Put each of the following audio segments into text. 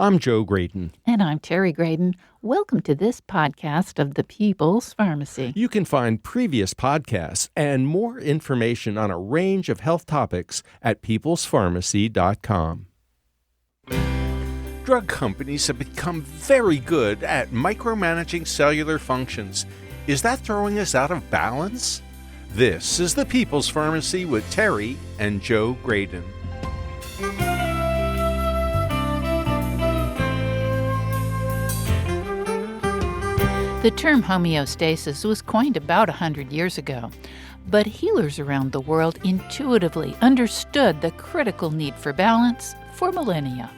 I'm Joe Graydon. And I'm Terry Graydon. Welcome to this podcast of the People's Pharmacy. You can find previous podcasts and more information on a range of health topics at peoplespharmacy.com. Drug companies have become very good at micromanaging cellular functions. Is that throwing us out of balance? This is the People's Pharmacy with Terry and Joe Graydon. The term homeostasis was coined about 100 years ago, but healers around the world intuitively understood the critical need for balance for millennia.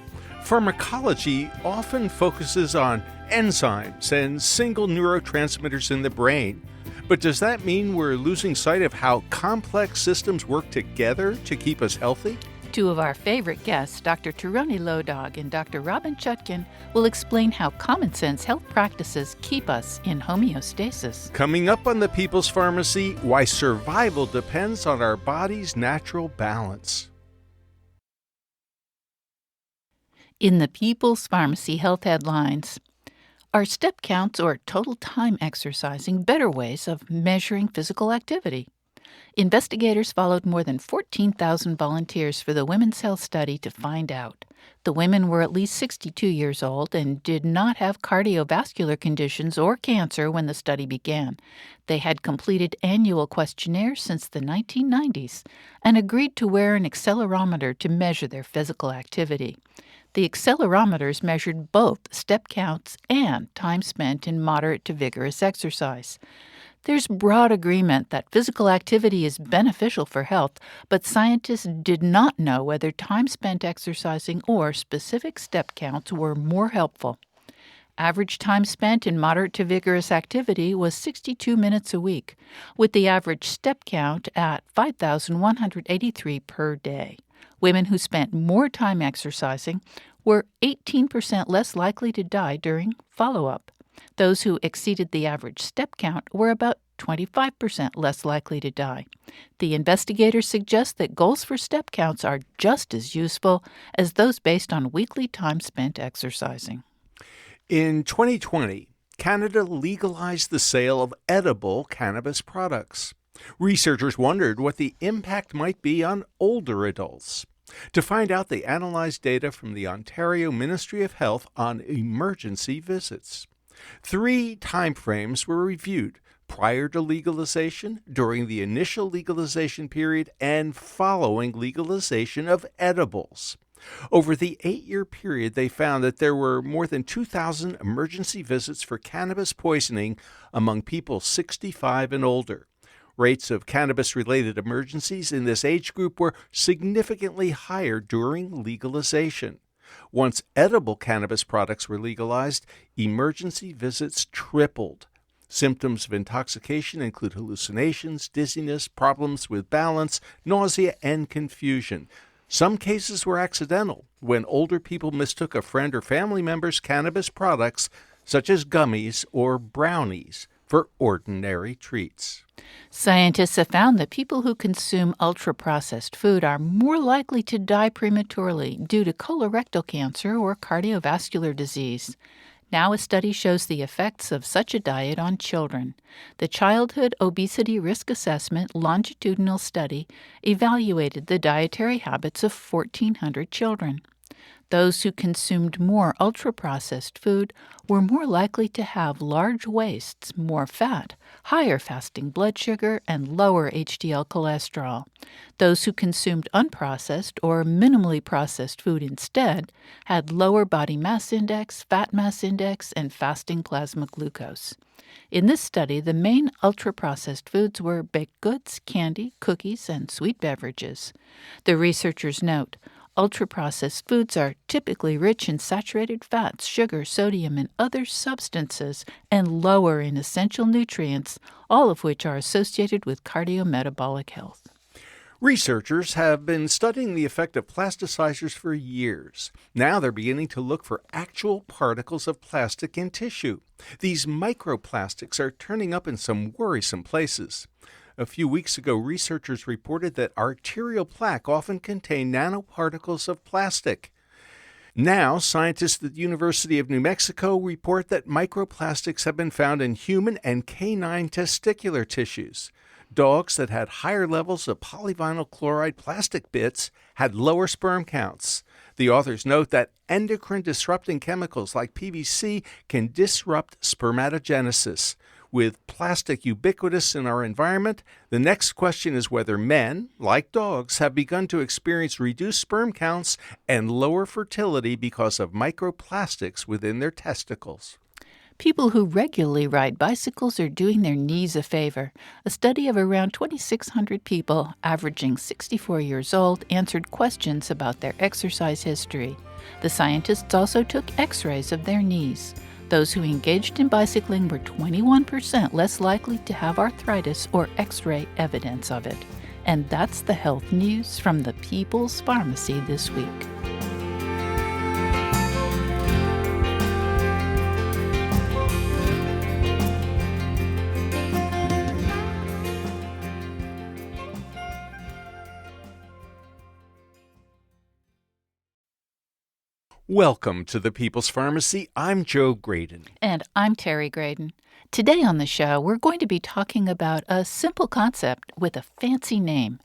Pharmacology often focuses on enzymes and single neurotransmitters in the brain. But does that mean we're losing sight of how complex systems work together to keep us healthy? Two of our favorite guests, Dr. Taroni Lodog and Dr. Robin Chutkin, will explain how common sense health practices keep us in homeostasis. Coming up on the People's Pharmacy, why survival depends on our body's natural balance. In the People's Pharmacy health headlines, are step counts or total time exercising better ways of measuring physical activity? Investigators followed more than 14,000 volunteers for the Women's Health Study to find out. The women were at least 62 years old and did not have cardiovascular conditions or cancer when the study began. They had completed annual questionnaires since the 1990s and agreed to wear an accelerometer to measure their physical activity. The accelerometers measured both step counts and time spent in moderate to vigorous exercise. There's broad agreement that physical activity is beneficial for health, but scientists did not know whether time spent exercising or specific step counts were more helpful. Average time spent in moderate to vigorous activity was 62 minutes a week, with the average step count at 5,183 per day. Women who spent more time exercising were 18% less likely to die during follow-up. Those who exceeded the average step count were about 25% less likely to die. The investigators suggest that goals for step counts are just as useful as those based on weekly time spent exercising. In 2020, Canada legalized the sale of edible cannabis products. Researchers wondered what the impact might be on older adults. To find out, they analyzed data from the Ontario Ministry of Health on emergency visits. 3 timeframes were reviewed: prior to legalization, during the initial legalization period, and following legalization of edibles. Over the 8-year period, they found that there were more than 2,000 emergency visits for cannabis poisoning among people 65 and older. Rates of cannabis-related emergencies in this age group were significantly higher during legalization. Once edible cannabis products were legalized, emergency visits tripled. Symptoms of intoxication include hallucinations, dizziness, problems with balance, nausea, and confusion. Some cases were accidental, when older people mistook a friend or family member's cannabis products, such as gummies or brownies, for ordinary treats. Scientists have found that people who consume ultra-processed food are more likely to die prematurely due to colorectal cancer or cardiovascular disease. Now a study shows the effects of such a diet on children. The Childhood Obesity Risk Assessment longitudinal study evaluated the dietary habits of 1,400 children. Those who consumed more ultra-processed food were more likely to have large waists, more fat, higher fasting blood sugar, and lower HDL cholesterol. Those who consumed unprocessed or minimally processed food instead had lower body mass index, fat mass index, and fasting plasma glucose. In this study, the main ultra-processed foods were baked goods, candy, cookies, and sweet beverages. The researchers note, ultra-processed foods are typically rich in saturated fats, sugar, sodium, and other substances, and lower in essential nutrients, all of which are associated with cardiometabolic health. Researchers have been studying the effect of plasticizers for years. Now they're beginning to look for actual particles of plastic in tissue. These microplastics are turning up in some worrisome places. A few weeks ago, researchers reported that arterial plaque often contained nanoparticles of plastic. Now, scientists at the University of New Mexico report that microplastics have been found in human and canine testicular tissues. Dogs that had higher levels of polyvinyl chloride plastic bits had lower sperm counts. The authors note that endocrine disrupting chemicals like PVC can disrupt spermatogenesis. With plastic ubiquitous in our environment, the next question is whether men, like dogs, have begun to experience reduced sperm counts and lower fertility because of microplastics within their testicles. People who regularly ride bicycles are doing their knees a favor. A study of around 2,600 people, averaging 64 years old, answered questions about their exercise history. The scientists also took x-rays of their knees. Those who engaged in bicycling were 21% less likely to have arthritis or x-ray evidence of it. And that's the health news from the People's Pharmacy this week. Welcome to the People's Pharmacy. I'm Joe Graydon. And I'm Terry Graydon. Today on the show, we're going to be talking about a simple concept with a fancy name,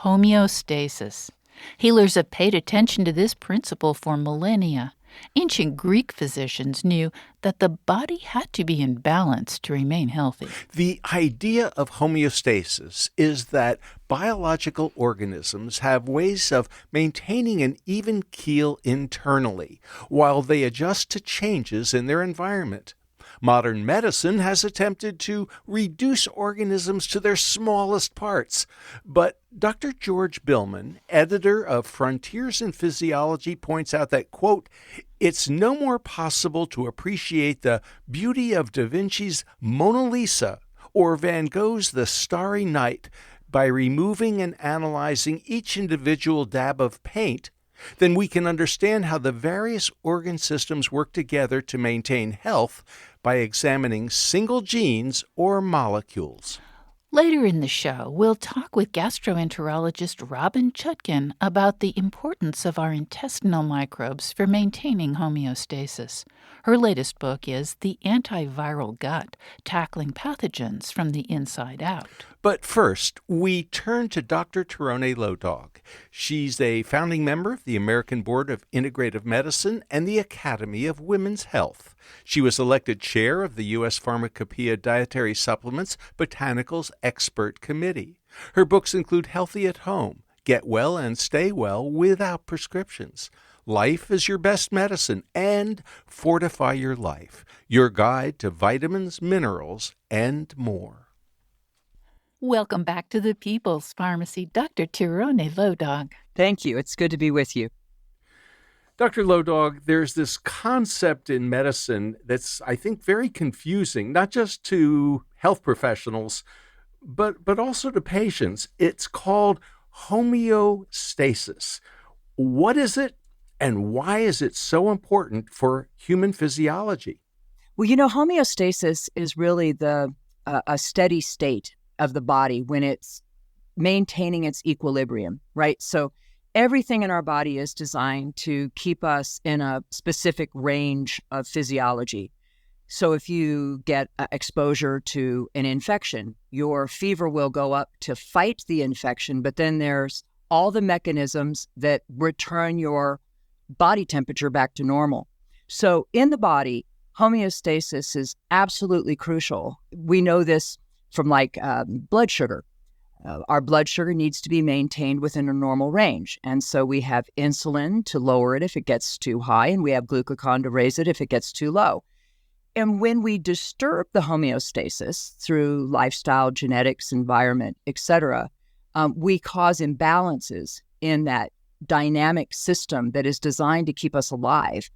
homeostasis. Healers have paid attention to this principle for millennia. Ancient Greek physicians knew that the body had to be in balance to remain healthy. The idea of homeostasis is that biological organisms have ways of maintaining an even keel internally while they adjust to changes in their environment. Modern medicine has attempted to reduce organisms to their smallest parts, but Dr. George Billman, editor of Frontiers in Physiology, points out that, quote, "It's no more possible to appreciate the beauty of Da Vinci's Mona Lisa or Van Gogh's The Starry Night by removing and analyzing each individual dab of paint than we can understand how the various organ systems work together to maintain health by examining single genes or molecules." Later in the show, we'll talk with gastroenterologist Robin Chutkin about the importance of our intestinal microbes for maintaining homeostasis. Her latest book is The Antiviral Gut, Tackling Pathogens from the Inside Out. But first, we turn to Dr. Tirone Lodog. She's a founding member of the American Board of Integrative Medicine and the Academy of Women's Health. She was elected chair of the U.S. Pharmacopoeia Dietary Supplements Botanicals Expert Committee. Her books include Healthy at Home, Get Well and Stay Well Without Prescriptions, Life is Your Best Medicine, and Fortify Your Life, Your Guide to Vitamins, Minerals, and more. Welcome back to the People's Pharmacy, Dr. Tirone Lodog. Thank you. It's good to be with you. Dr. Lodog, there's this concept in medicine that's, I think, very confusing, not just to health professionals, but also to patients. It's called homeostasis. What is it, and why is it so important for human physiology? Well, homeostasis is really a steady state of the body when it's maintaining its equilibrium, right? So everything in our body is designed to keep us in a specific range of physiology. So if you get exposure to an infection, your fever will go up to fight the infection, but then there's all the mechanisms that return your body temperature back to normal. So in the body, homeostasis is absolutely crucial. We know this from blood sugar. Our blood sugar needs to be maintained within a normal range. And so we have insulin to lower it if it gets too high, and we have glucagon to raise it if it gets too low. And when we disturb the homeostasis through lifestyle, genetics, environment, etc., we cause imbalances in that dynamic system that is designed to keep us alive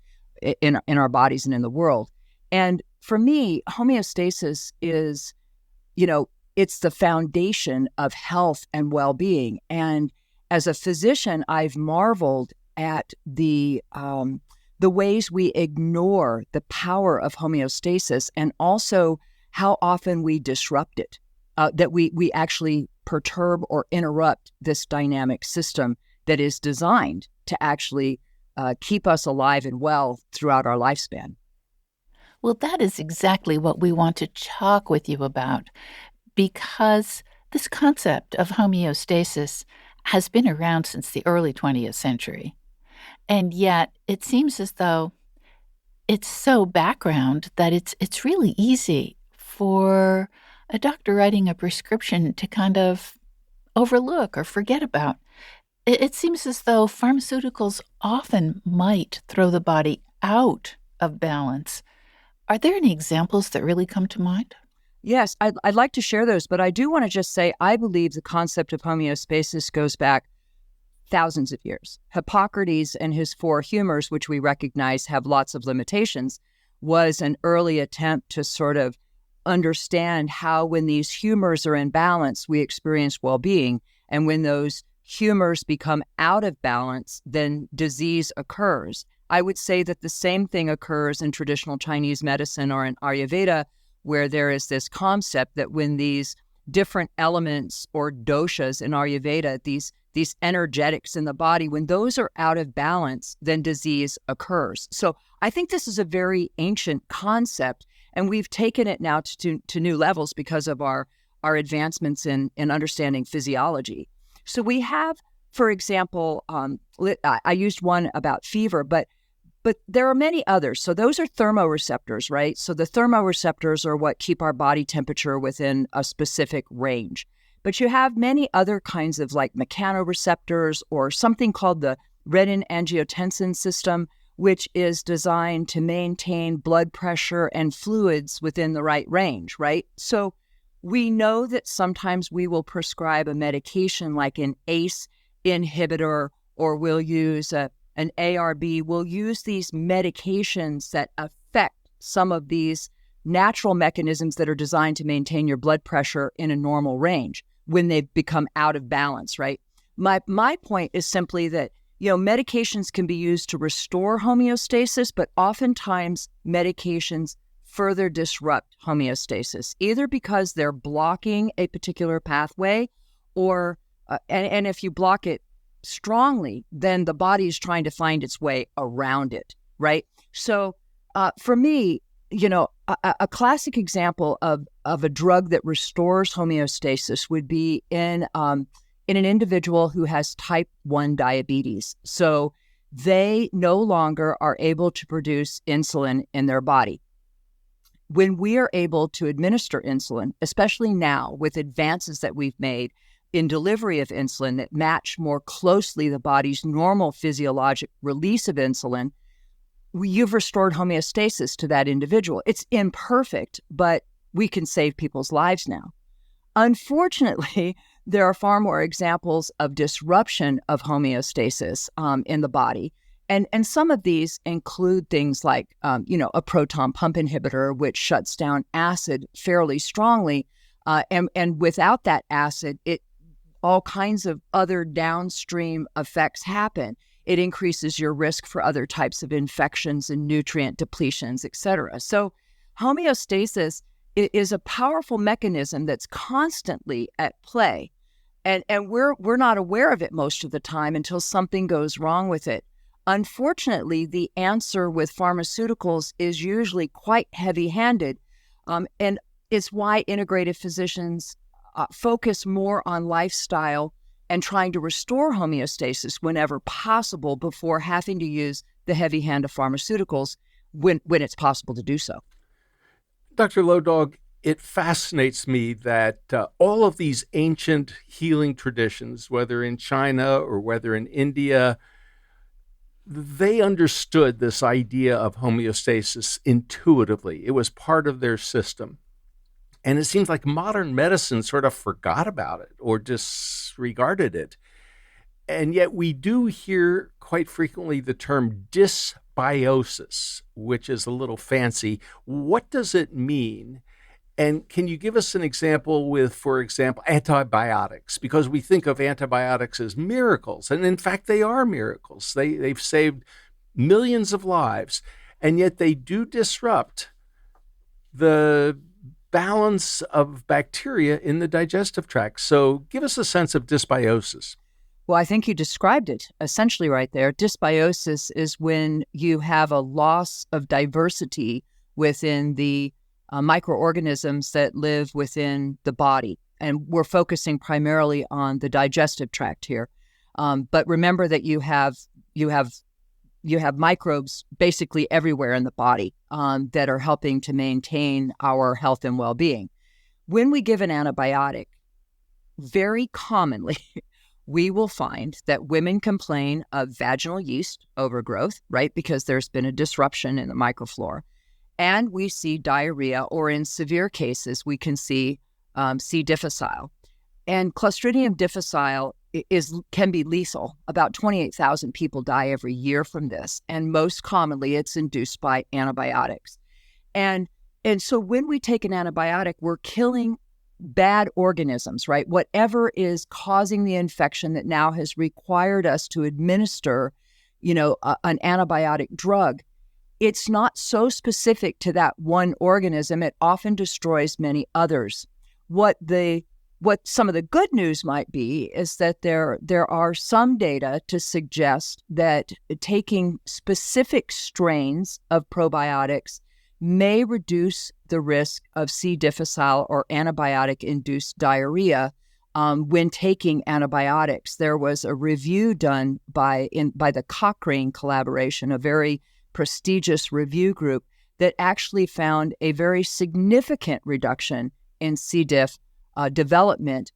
in our bodies and in the world. And for me, homeostasis is, it's the foundation of health and well-being. And as a physician, I've marveled at the ways we ignore the power of homeostasis and also how often we disrupt it, that we actually perturb or interrupt this dynamic system that is designed to actually keep us alive and well throughout our lifespan. Well, that is exactly what we want to talk with you about, because this concept of homeostasis has been around since the early 20th century. And yet it seems as though it's so background that it's really easy for a doctor writing a prescription to kind of overlook or forget about. It seems as though pharmaceuticals often might throw the body out of balance. Are there any examples that really come to mind? Yes, I'd like to share those, but I do want to just say I believe the concept of homeostasis goes back thousands of years. Hippocrates and his four humors, which we recognize have lots of limitations, was an early attempt to sort of understand how when these humors are in balance, we experience well-being. And when those humors become out of balance, then disease occurs. I would say that the same thing occurs in traditional Chinese medicine or in Ayurveda, where there is this concept that when these different elements or doshas in Ayurveda, these energetics in the body, when those are out of balance, then disease occurs. So I think this is a very ancient concept, and we've taken it now to new levels because of our advancements in understanding physiology. So we have, for example, I used one about fever, but there are many others. So those are thermoreceptors, right? So the thermoreceptors are what keep our body temperature within a specific range. But you have many other kinds of like mechanoreceptors or something called the renin-angiotensin system, which is designed to maintain blood pressure and fluids within the right range, right? So we know that sometimes we will prescribe a medication like an ACE inhibitor, or we'll use an ARB. We'll use these medications that affect some of these natural mechanisms that are designed to maintain your blood pressure in a normal range when they've become out of balance, right? My point is simply that, medications can be used to restore homeostasis, but oftentimes medications further disrupt homeostasis, either because they're blocking a particular pathway or, and if you block it strongly, then the body is trying to find its way around it, right? So for me, a classic example of a drug that restores homeostasis would be in an individual who has type 1 diabetes. So they no longer are able to produce insulin in their body. When we are able to administer insulin, especially now with advances that we've made in delivery of insulin that match more closely the body's normal physiologic release of insulin, you've restored homeostasis to that individual. It's imperfect, but we can save people's lives now. Unfortunately, there are far more examples of disruption of homeostasis in the body. And some of these include things like, a proton pump inhibitor, which shuts down acid fairly strongly. And without that acid, all kinds of other downstream effects happen. It increases your risk for other types of infections and nutrient depletions, et cetera. So homeostasis is a powerful mechanism that's constantly at play. And we're not aware of it most of the time until something goes wrong with it. Unfortunately, the answer with pharmaceuticals is usually quite heavy-handed, and it's why integrative physicians focus more on lifestyle and trying to restore homeostasis whenever possible before having to use the heavy hand of pharmaceuticals when it's possible to do so. Dr. Lodog, it fascinates me that all of these ancient healing traditions, whether in China or whether in India, they understood this idea of homeostasis intuitively. It was part of their system. And it seems like modern medicine sort of forgot about it or disregarded it. And yet we do hear quite frequently the term dysbiosis, which is a little fancy. What does it mean? And can you give us an example with, for example, antibiotics? Because we think of antibiotics as miracles. And in fact, they are miracles. They've saved millions of lives. And yet they do disrupt the balance of bacteria in the digestive tract. So give us a sense of dysbiosis. Well, I think you described it essentially right there. Dysbiosis is when you have a loss of diversity within the microorganisms that live within the body. And we're focusing primarily on the digestive tract here. But remember that you have microbes basically everywhere in the body that are helping to maintain our health and well-being. When we give an antibiotic, very commonly, we will find that women complain of vaginal yeast overgrowth, right? Because there's been a disruption in the microflora. And we see diarrhea, or in severe cases, we can see C. difficile. And Clostridium difficile can be lethal. About 28,000 people die every year from this. And most commonly, it's induced by antibiotics. And so when we take an antibiotic, we're killing bad organisms, right? Whatever is causing the infection that now has required us to administer, an antibiotic drug. It's not so specific to that one organism. It often destroys many others. What some of the good news might be is that there are some data to suggest that taking specific strains of probiotics may reduce the risk of C. difficile or antibiotic-induced diarrhea when taking antibiotics. There was a review done by the Cochrane collaboration, a very prestigious review group, that actually found a very significant reduction in C. diff development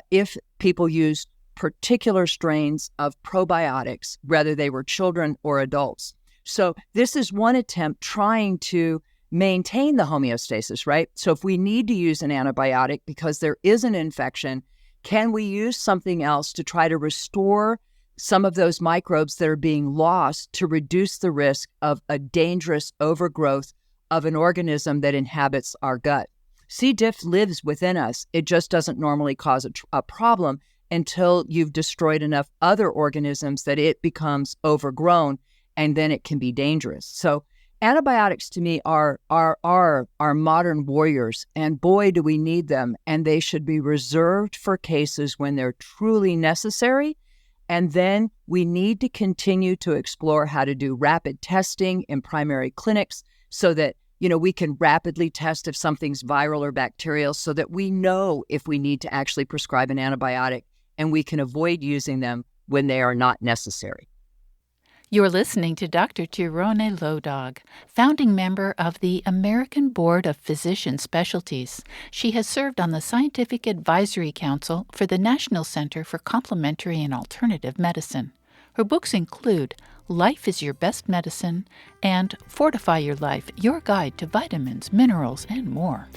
if people used particular strains of probiotics, whether they were children or adults. So this is one attempt trying to maintain the homeostasis, right? So if we need to use an antibiotic because there is an infection, can we use something else to try to restore some of those microbes that are being lost to reduce the risk of a dangerous overgrowth of an organism that inhabits our gut? C. diff lives within us. It just doesn't normally cause a problem until you've destroyed enough other organisms that it becomes overgrown, and then it can be dangerous. So antibiotics to me are modern warriors, and boy, do we need them. And they should be reserved for cases when they're truly necessary. And then we need to continue to explore how to do rapid testing in primary clinics so that we can rapidly test if something's viral or bacterial, so that we know if we need to actually prescribe an antibiotic, and we can avoid using them when they are not necessary. You're listening to Dr. Tirone Lodog, founding member of the American Board of Physician Specialties. She has served on the Scientific Advisory Council for the National Center for Complementary and Alternative Medicine. Her books include Life is Your Best Medicine and Fortify Your Life, Your Guide to Vitamins, Minerals, and more.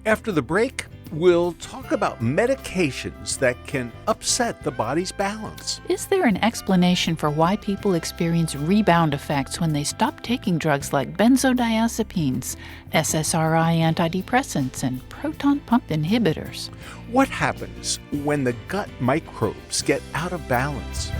After the break, we'll talk about medications that can upset the body's balance. Is there an explanation for why people experience rebound effects when they stop taking drugs like benzodiazepines, SSRI antidepressants, and proton pump inhibitors? What happens when the gut microbes get out of balance?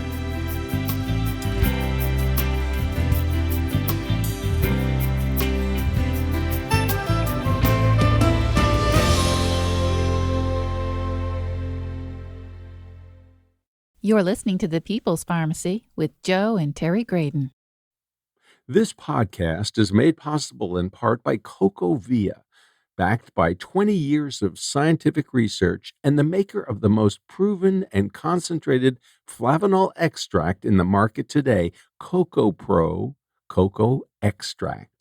You're listening to The People's Pharmacy with Joe and Terry Graydon. This podcast is made possible in part by CocoVia, backed by 20 years of scientific research and the maker of the most proven and concentrated flavanol extract in the market today, Coco Pro Cocoa Extract.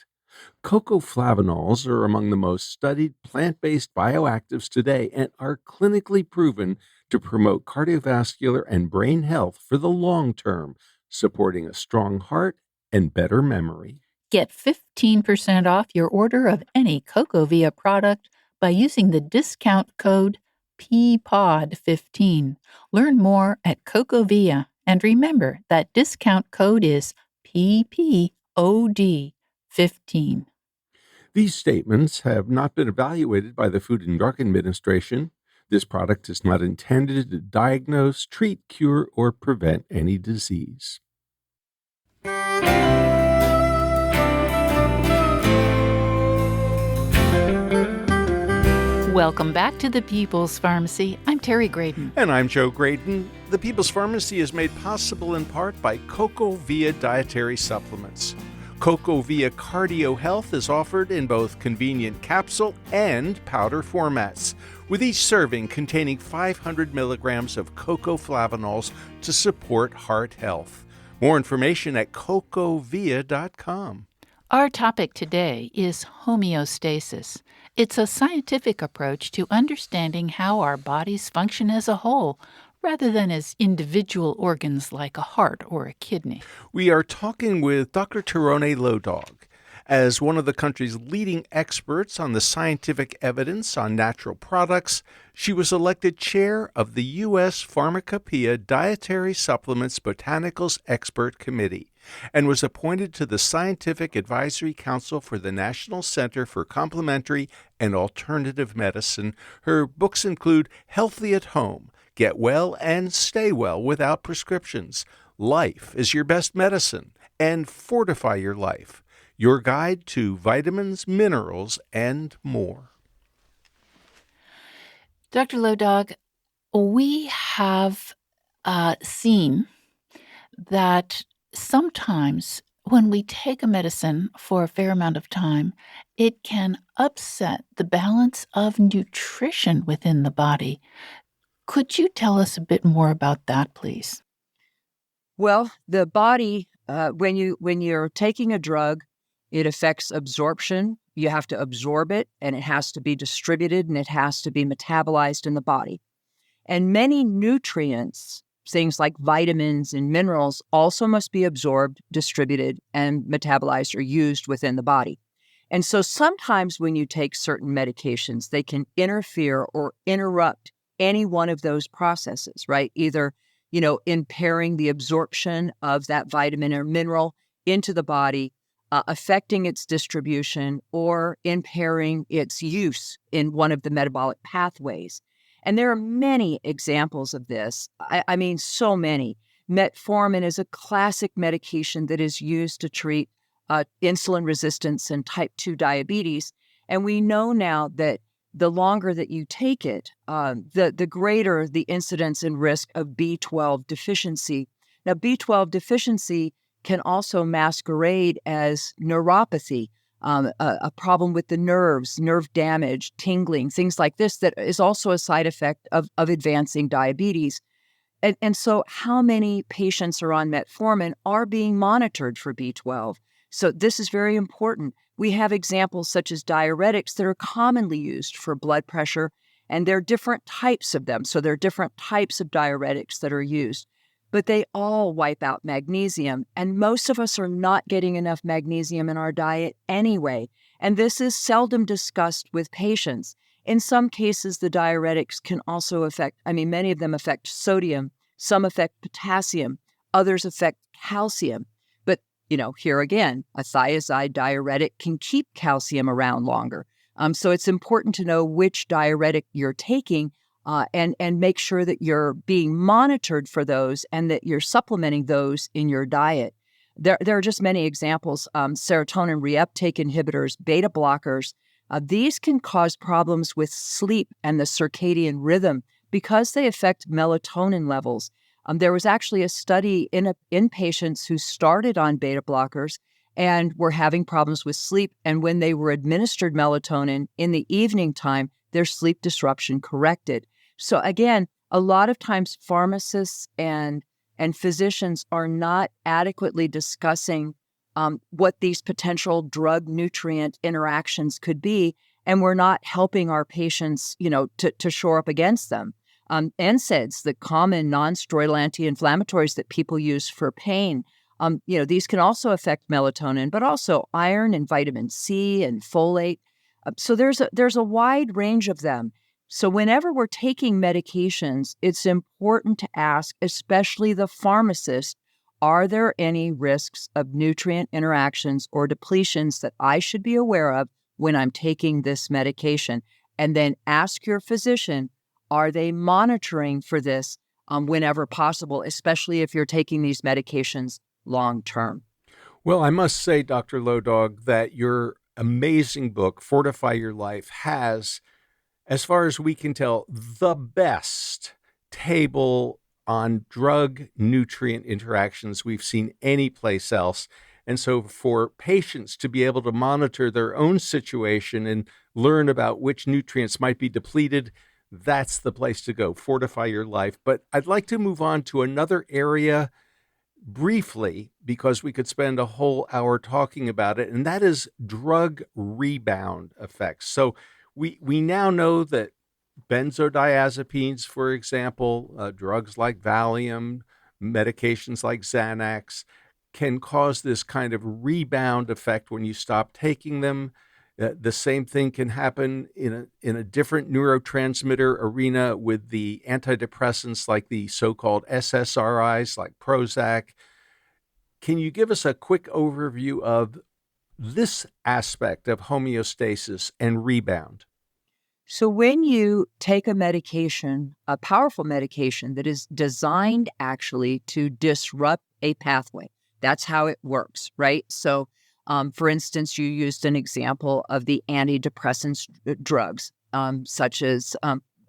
Cocoa flavanols are among the most studied plant-based bioactives today and are clinically proven to promote cardiovascular and brain health for the long term, supporting a strong heart and better memory. Get 15% off your order of any CocoVia product by using the discount code PPOD15. Learn more at CocoVia, and remember that discount code is PPOD15. These statements have not been evaluated by the Food and Drug Administration. This product is not intended to diagnose, treat, cure, or prevent any disease. Welcome back to the People's Pharmacy. I'm Terry Graydon. And I'm Joe Graydon. The People's Pharmacy is made possible in part by CocoVia dietary supplements. CocoVia Cardio Health is offered in both convenient capsule and powder formats, with each serving containing 500 milligrams of cocoflavanols to support heart health. More information at cocovia.com. Our topic today is homeostasis. It's a scientific approach to understanding how our bodies function as a whole, rather than as individual organs like a heart or a kidney. We are talking with Dr. Tyrone Lodog. As one of the country's leading experts on the scientific evidence on natural products, she was elected chair of the U.S. Pharmacopoeia Dietary Supplements Botanicals Expert Committee and was appointed to the Scientific Advisory Council for the National Center for Complementary and Alternative Medicine. Her books include Healthy at Home, Get Well and Stay Well Without Prescriptions, Life is Your Best Medicine, and Fortify Your Life, your guide to vitamins, minerals, and more. Dr. Lodog, we have seen that sometimes when we take a medicine for a fair amount of time, it can upset the balance of nutrition within the body. Could you tell us a bit more about that, please? Well, the body, when you're taking a drug, it affects absorption. You have to absorb it, and it has to be distributed, and it has to be metabolized in the body. And many nutrients, things like vitamins and minerals, also must be absorbed, distributed, and metabolized or used within the body. And so sometimes when you take certain medications, they can interfere or interrupt any one of those processes, right? Either, impairing the absorption of that vitamin or mineral into the body, affecting its distribution, or impairing its use in one of the metabolic pathways. And there are many examples of this. I mean, so many. Metformin is a classic medication that is used to treat insulin resistance and type 2 diabetes. And we know now that the longer that you take it, the greater the incidence and risk of B12 deficiency. Now, B12 deficiency can also masquerade as neuropathy, a problem with the nerves, nerve damage, tingling, things like this, that is also a side effect of advancing diabetes. And so how many patients are on metformin are being monitored for B12? So this is very important. We have examples such as diuretics that are commonly used for blood pressure, and there are different types of them. So there are different types of diuretics that are used. But they all wipe out magnesium, and most of us are not getting enough magnesium in our diet anyway, and this is seldom discussed with patients. In some cases, the diuretics can also affect, many of them affect sodium, some affect potassium, others affect calcium. But, here again, a thiazide diuretic can keep calcium around longer. So it's important to know which diuretic you're taking, and make sure that you're being monitored for those and that you're supplementing those in your diet. There are just many examples. Serotonin reuptake inhibitors, beta blockers, these can cause problems with sleep and the circadian rhythm because they affect melatonin levels. There was actually a study in patients who started on beta blockers and were having problems with sleep, and when they were administered melatonin in the evening time, their sleep disruption corrected. So again, a lot of times pharmacists and physicians are not adequately discussing what these potential drug-nutrient interactions could be, and we're not helping our patients, to shore up against them. NSAIDs, the common non-steroidal anti-inflammatories that people use for pain, these can also affect melatonin, but also iron and vitamin C and folate. So there's a wide range of them. So whenever we're taking medications, it's important to ask, especially the pharmacist, are there any risks of nutrient interactions or depletions that I should be aware of when I'm taking this medication? And then ask your physician, are they monitoring for this whenever possible, especially if you're taking these medications long term? Well, I must say, Dr. Lodog, that your amazing book, Fortify Your Life, has As far as we can tell, the best table on drug nutrient interactions we've seen anyplace else. And so for patients to be able to monitor their own situation and learn about which nutrients might be depleted, that's the place to go. Fortify your life. But I'd like to move on to another area briefly, because we could spend a whole hour talking about it, and that is drug rebound effects. So we now know that benzodiazepines, for example, drugs like Valium, medications like Xanax, can cause this kind of rebound effect when you stop taking them. The same thing can happen in a different neurotransmitter arena with the antidepressants like the so-called SSRIs like Prozac. Can you give us a quick overview of this aspect of homeostasis and rebound? So when you take a medication, a powerful medication that is designed actually to disrupt a pathway, that's how it works, right? So for instance, you used an example of the antidepressant drugs, such as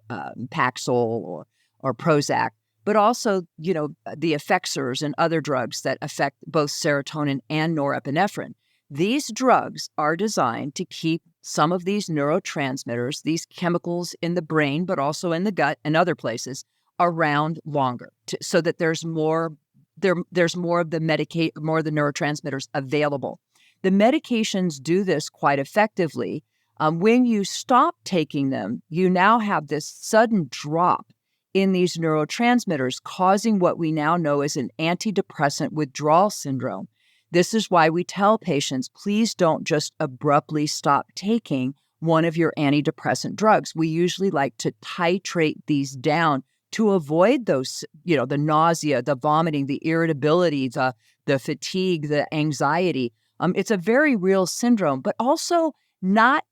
Paxil or Prozac, but also, the effexors and other drugs that affect both serotonin and norepinephrine. These drugs are designed to keep some of these neurotransmitters, these chemicals in the brain, but also in the gut and other places, around longer, so that there's more of the more of the neurotransmitters available. The medications do this quite effectively. When you stop taking them, you now have this sudden drop in these neurotransmitters, causing what we now know as an antidepressant withdrawal syndrome. This is why we tell patients, please don't just abruptly stop taking one of your antidepressant drugs. We usually like to titrate these down to avoid those, the nausea, the vomiting, the irritability, the fatigue, the anxiety. It's a very real syndrome, but also not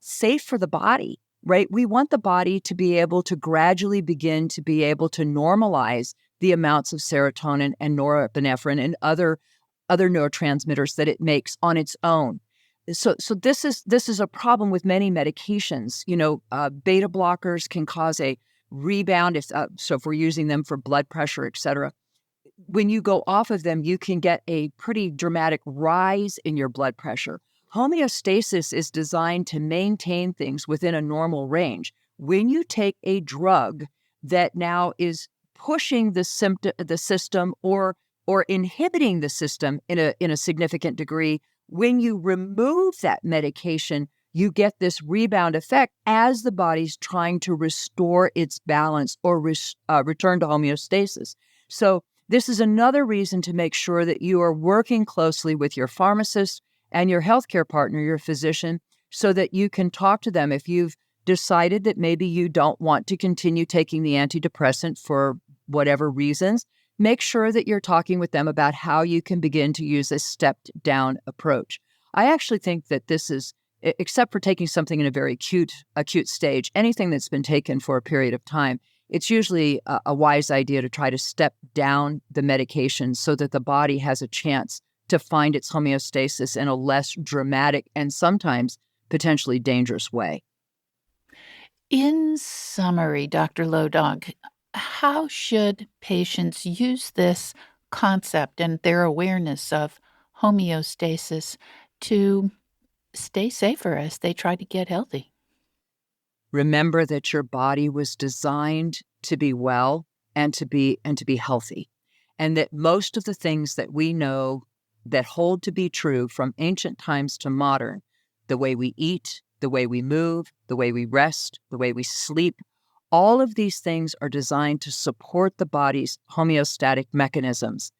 safe for the body, right? We want the body to be able to gradually begin to be able to normalize the amounts of serotonin and norepinephrine and other neurotransmitters that it makes on its own. So this is a problem with many medications. Beta blockers can cause a rebound if we're using them for blood pressure, et cetera. When you go off of them, you can get a pretty dramatic rise in your blood pressure. Homeostasis is designed to maintain things within a normal range. When you take a drug that now is pushing the system or inhibiting the system in a significant degree, when you remove that medication, you get this rebound effect as the body's trying to restore its balance or return to homeostasis. So this is another reason to make sure that you are working closely with your pharmacist and your healthcare partner, your physician, so that you can talk to them if you've decided that maybe you don't want to continue taking the antidepressant for whatever reasons. Make sure that you're talking with them about how you can begin to use a stepped-down approach. I actually think that this is, except for taking something in a very acute stage, anything that's been taken for a period of time, it's usually a wise idea to try to step down the medication so that the body has a chance to find its homeostasis in a less dramatic and sometimes potentially dangerous way. In summary, Dr. Lodog, how should patients use this concept and their awareness of homeostasis to stay safer as they try to get healthy? Remember that your body was designed to be well and to be healthy, and that most of the things that we know that hold to be true from ancient times to modern, the way we eat, the way we move, the way we rest, the way we sleep, all of these things are designed to support the body's homeostatic mechanisms.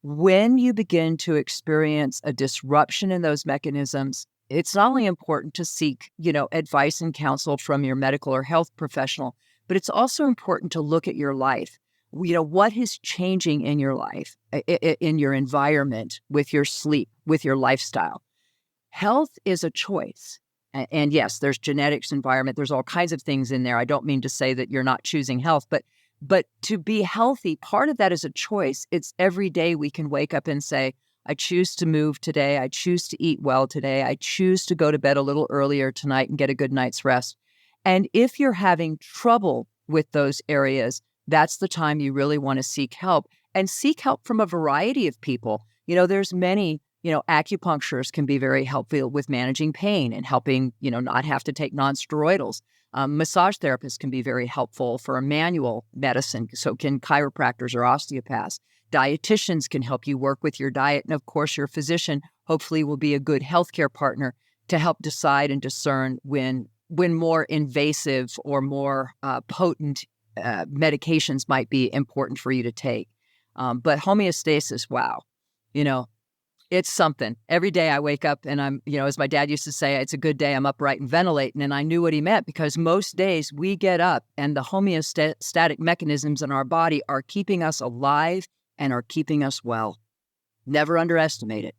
When you begin to experience a disruption in those mechanisms, it's not only important to seek, advice and counsel from your medical or health professional, but it's also important to look at your life. What is changing in your life, in your environment, with your sleep, with your lifestyle. Health is a choice. And yes, there's genetics, environment, there's all kinds of things in there. I don't mean to say that you're not choosing health, but to be healthy, part of that is a choice. It's every day we can wake up and say, I choose to move today. I choose to eat well today. I choose to go to bed a little earlier tonight and get a good night's rest. And if you're having trouble with those areas, that's the time you really want to seek help, and seek help from a variety of people. There's many, acupuncturists can be very helpful with managing pain and helping, not have to take nonsteroidals. Massage therapists can be very helpful for a manual medicine. So can chiropractors or osteopaths. Dietitians can help you work with your diet. And of course, your physician hopefully will be a good healthcare partner to help decide and discern when more invasive or more potent medications might be important for you to take. But homeostasis, wow, it's something. Every day I wake up and I'm, as my dad used to say, it's a good day, I'm upright and ventilating. And I knew what he meant, because most days we get up and the homeostatic mechanisms in our body are keeping us alive and are keeping us well. Never underestimate it.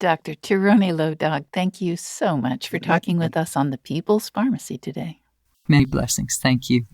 Dr. Tirone Lodog, thank you so much for talking with us on the People's Pharmacy today. Many blessings. Thank you.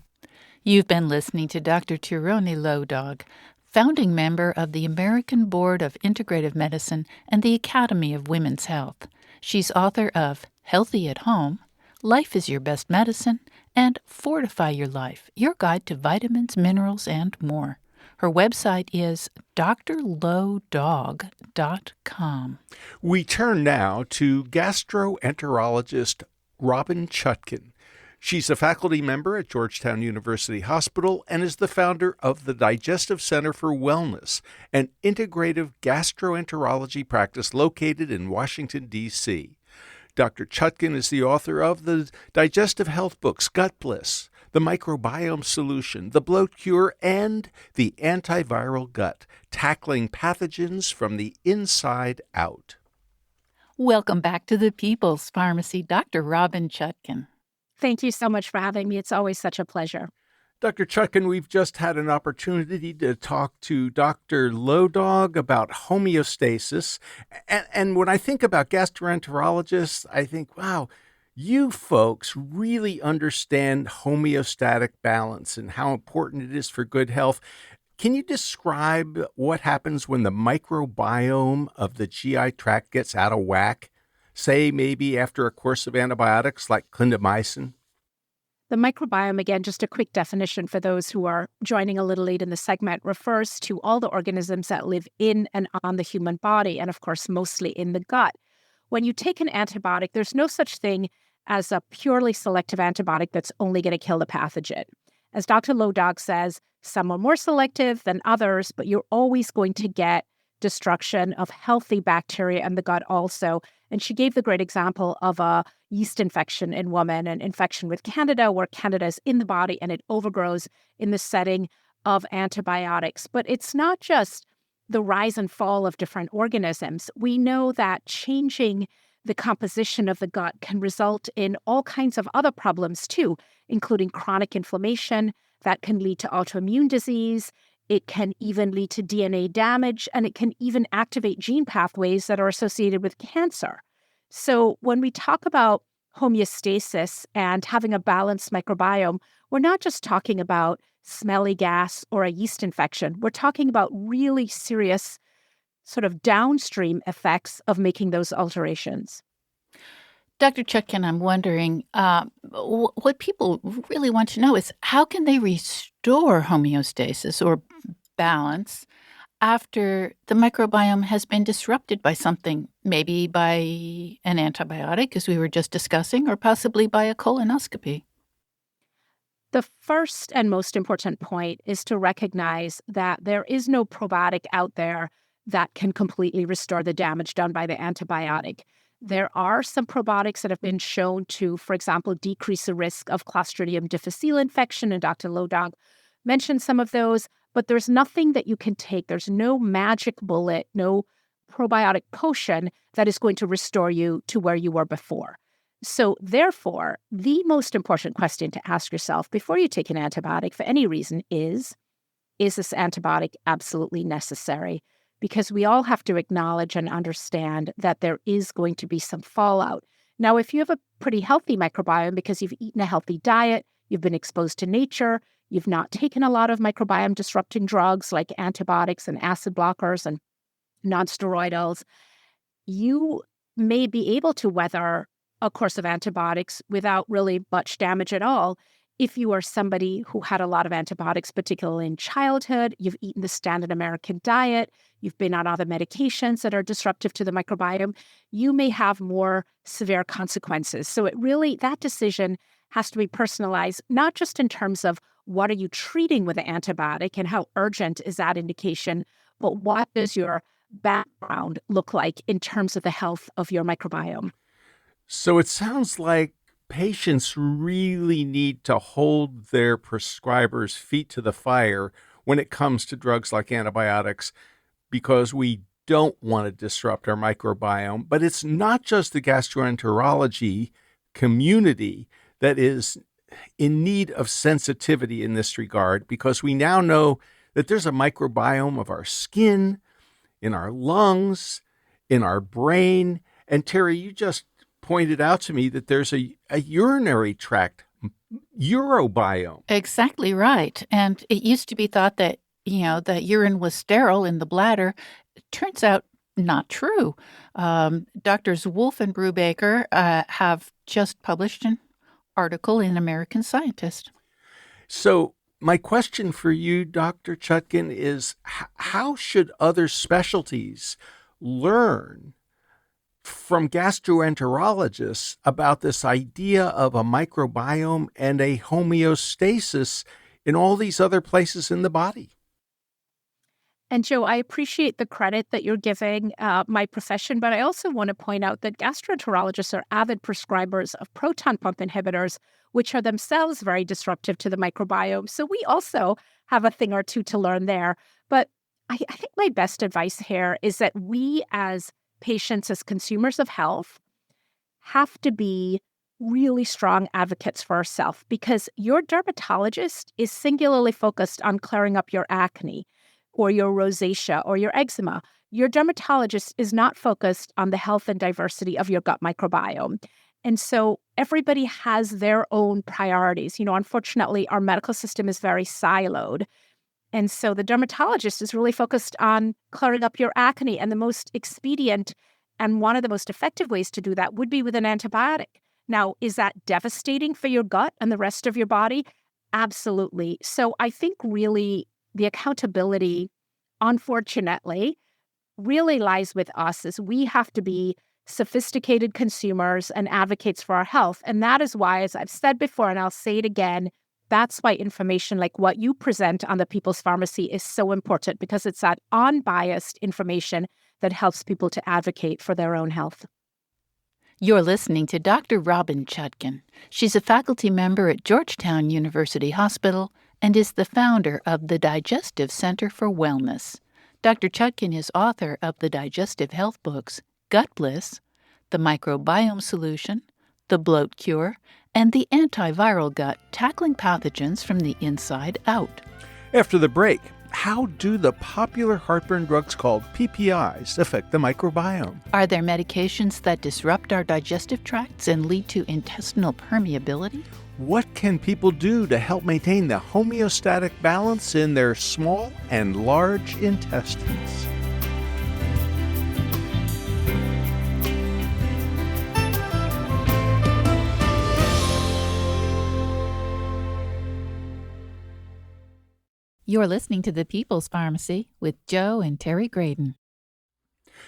You've been listening to Dr. Tirone Lodog, founding member of the American Board of Integrative Medicine and the Academy of Women's Health. She's author of Healthy at Home, Life is Your Best Medicine, and Fortify Your Life, Your Guide to Vitamins, Minerals, and More. Her website is drlowdog.com. We turn now to gastroenterologist Robin Chutkan. She's a faculty member at Georgetown University Hospital and is the founder of the Digestive Center for Wellness, an integrative gastroenterology practice located in Washington, D.C. Dr. Chutkan is the author of the digestive health books Gut Bliss, The Microbiome Solution, The Bloat Cure, and The Antiviral Gut, Tackling Pathogens from the Inside Out. Welcome back to the People's Pharmacy, Dr. Robin Chutkan. Thank you so much for having me. It's always such a pleasure. Dr. Chutkan, we've just had an opportunity to talk to Dr. Lodog about homeostasis. And when I think about gastroenterologists, I think, wow, you folks really understand homeostatic balance and how important it is for good health. Can you describe what happens when the microbiome of the GI tract gets out of whack? Say maybe after a course of antibiotics like clindamycin? The microbiome, again, just a quick definition for those who are joining a little late in the segment, refers to all the organisms that live in and on the human body, and of course, mostly in the gut. When you take an antibiotic, there's no such thing as a purely selective antibiotic that's only going to kill the pathogen. As Dr. Lodog says, some are more selective than others, but you're always going to get destruction of healthy bacteria in the gut also. And she gave the great example of a yeast infection in women, an infection with Candida, where Candida is in the body and it overgrows in the setting of antibiotics. But it's not just the rise and fall of different organisms. We know that changing the composition of the gut can result in all kinds of other problems too, including chronic inflammation that can lead to autoimmune disease. It can even lead to DNA damage, and it can even activate gene pathways that are associated with cancer. So when we talk about homeostasis and having a balanced microbiome, we're not just talking about smelly gas or a yeast infection. We're talking about really serious sort of downstream effects of making those alterations. Dr. Chutkan, I'm wondering, what people really want to know is how can they restore homeostasis or balance after the microbiome has been disrupted by something, maybe by an antibiotic, as we were just discussing, or possibly by a colonoscopy? The first and most important point is to recognize that there is no probiotic out there that can completely restore the damage done by the antibiotic. There are some probiotics that have been shown to, for example, decrease the risk of Clostridium difficile infection, and Dr. Lodog mentioned some of those, but there's nothing that you can take. There's no magic bullet, no probiotic potion that is going to restore you to where you were before. So therefore, the most important question to ask yourself before you take an antibiotic for any reason is this antibiotic absolutely necessary? Because we all have to acknowledge and understand that there is going to be some fallout. Now, if you have a pretty healthy microbiome because you've eaten a healthy diet, you've been exposed to nature, you've not taken a lot of microbiome disrupting drugs like antibiotics and acid blockers and nonsteroidals, you may be able to weather a course of antibiotics without really much damage at all. If you are somebody who had a lot of antibiotics, particularly in childhood, you've eaten the standard American diet, you've been on other medications that are disruptive to the microbiome, you may have more severe consequences. So that decision has to be personalized, not just in terms of what are you treating with the antibiotic and how urgent is that indication, but what does your background look like in terms of the health of your microbiome? So it sounds like patients really need to hold their prescribers' feet to the fire when it comes to drugs like antibiotics, because we don't want to disrupt our microbiome. But it's not just the gastroenterology community that is in need of sensitivity in this regard, because we now know that there's a microbiome of our skin, in our lungs, in our brain. And Terry, you just pointed out to me that there's a urinary tract urobiome. Exactly right. And it used to be thought that, that urine was sterile in the bladder. It turns out not true. Doctors Wolf and Brubaker have just published an article in American Scientist. So my question for you, Dr. Chutkan, is how should other specialties learn from gastroenterologists about this idea of a microbiome and a homeostasis in all these other places in the body? And Joe, I appreciate the credit that you're giving my profession, but I also want to point out that gastroenterologists are avid prescribers of proton pump inhibitors, which are themselves very disruptive to the microbiome. So we also have a thing or two to learn there. But I think my best advice here is that we as patients, as consumers of health, have to be really strong advocates for ourselves, because your dermatologist is singularly focused on clearing up your acne or your rosacea or your eczema. Your dermatologist is not focused on the health and diversity of your gut microbiome. And so everybody has their own priorities. Unfortunately, our medical system is very siloed. And so the dermatologist is really focused on clearing up your acne. And the most expedient and one of the most effective ways to do that would be with an antibiotic. Now, is that devastating for your gut and the rest of your body? Absolutely. So I think really the accountability, unfortunately, really lies with us, as we have to be sophisticated consumers and advocates for our health. And that is why, as I've said before, and I'll say it again, that's why information like what you present on the People's Pharmacy is so important, because it's that unbiased information that helps people to advocate for their own health. You're listening to Dr. Robin Chutkan. She's a faculty member at Georgetown University Hospital and is the founder of the Digestive Center for Wellness. Dr. Chutkan is author of the digestive health books Gut Bliss, The Microbiome Solution, The Bloat Cure, and The Antiviral Gut, Tackling Pathogens from the Inside Out. After the break, how do the popular heartburn drugs called PPIs affect the microbiome? Are there medications that disrupt our digestive tracts and lead to intestinal permeability? What can people do to help maintain the homeostatic balance in their small and large intestines? You're listening to The People's Pharmacy with Joe and Terry Graydon.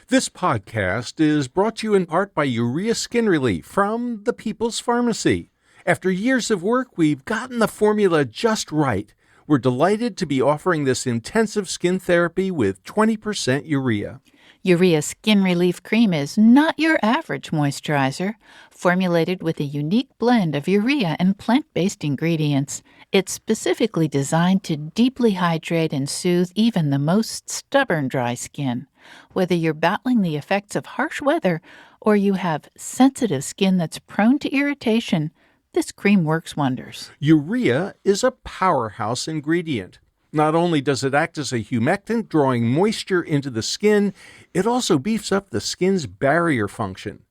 This podcast is brought to you in part by Urea Skin Relief from The People's Pharmacy. After years of work, we've gotten the formula just right. We're delighted to be offering this intensive skin therapy with 20% urea. Urea Skin Relief Cream is not your average moisturizer. Formulated with a unique blend of urea and plant-based ingredients, it's specifically designed to deeply hydrate and soothe even the most stubborn dry skin. Whether you're battling the effects of harsh weather or you have sensitive skin that's prone to irritation, this cream works wonders. Urea is a powerhouse ingredient. Not only does it act as a humectant, drawing moisture into the skin, it also beefs up the skin's barrier function.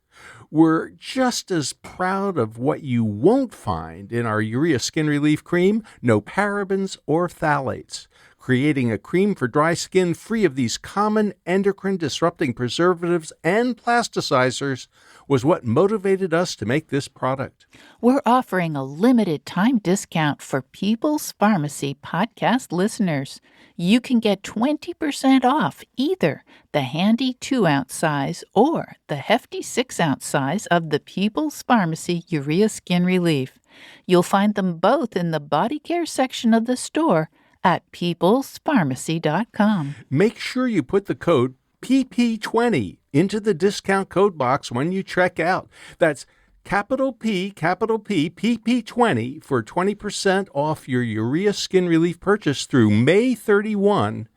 We're just as proud of what you won't find in our Urea Skin Relief Cream: no parabens or phthalates. Creating a cream for dry skin free of these common endocrine-disrupting preservatives and plasticizers was what motivated us to make this product. We're offering a limited time discount for People's Pharmacy podcast listeners. You can get 20% off either the handy 2-ounce size or the hefty 6-ounce size of the People's Pharmacy Urea Skin Relief. You'll find them both in the body care section of the store at peoplespharmacy.com. Make sure you put the code PP20 into the discount code box when you check out. That's capital P, PP20 for 20% off your Urea Skin Relief purchase through May 31,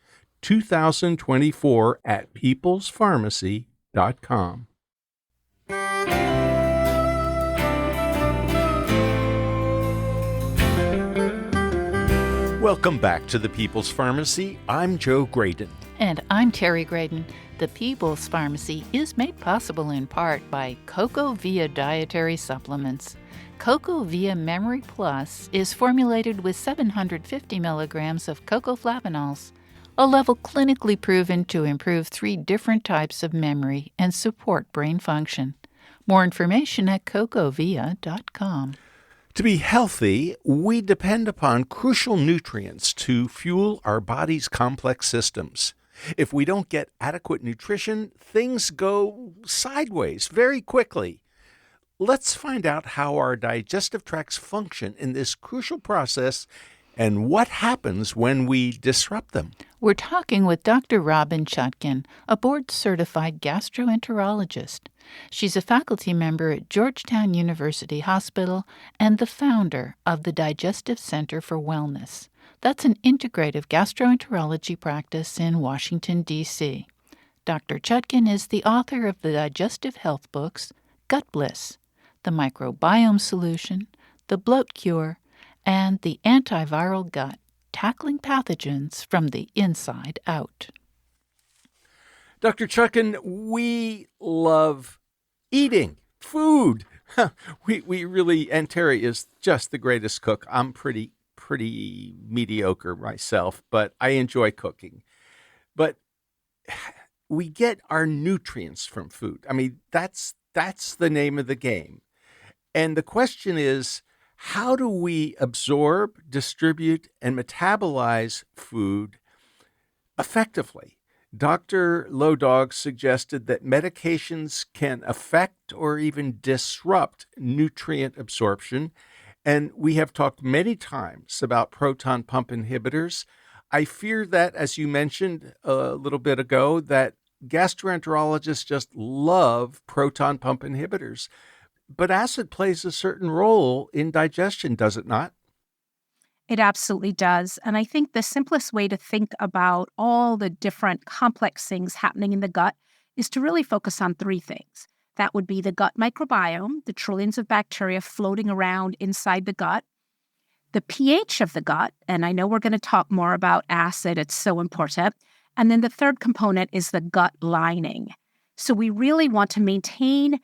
2024 at peoplespharmacy.com. Welcome back to the People's Pharmacy. I'm Joe Graydon. And I'm Terry Graydon. The People's Pharmacy is made possible in part by CocoVia dietary supplements. CocoVia Memory Plus is formulated with 750 milligrams of cocoflavanols, a level clinically proven to improve 3 different types of memory and support brain function. More information at cocovia.com. To be healthy, we depend upon crucial nutrients to fuel our body's complex systems. If we don't get adequate nutrition, things go sideways very quickly. Let's find out how our digestive tracts function in this crucial process and what happens when we disrupt them. We're talking with Dr. Robin Chutkin, a board-certified gastroenterologist. She's a faculty member at Georgetown University Hospital and the founder of the Digestive Center for Wellness. That's an integrative gastroenterology practice in Washington, D.C. Dr. Chutkin is the author of the digestive health books Gut Bliss, The Microbiome Solution, The Bloat Cure, and The Antiviral Gut, Tackling Pathogens from the Inside Out. Dr. Chutkin, we love eating, food. We really, and Terry is just the greatest cook. I'm pretty mediocre myself, but I enjoy cooking. But we get our nutrients from food. I mean, that's the name of the game. And the question is, how do we absorb, distribute, and metabolize food effectively? Dr. Lodog suggested that medications can affect or even disrupt nutrient absorption, and we have talked many times about proton pump inhibitors. I fear that, as you mentioned a little bit ago, that gastroenterologists just love proton pump inhibitors. But acid plays a certain role in digestion, does it not? It absolutely does. And I think the simplest way to think about all the different complex things happening in the gut is to really focus on 3 things. That would be the gut microbiome, the trillions of bacteria floating around inside the gut, the pH of the gut, and I know we're going to talk more about acid, it's so important. And then the third component is the gut lining. So we really want to maintain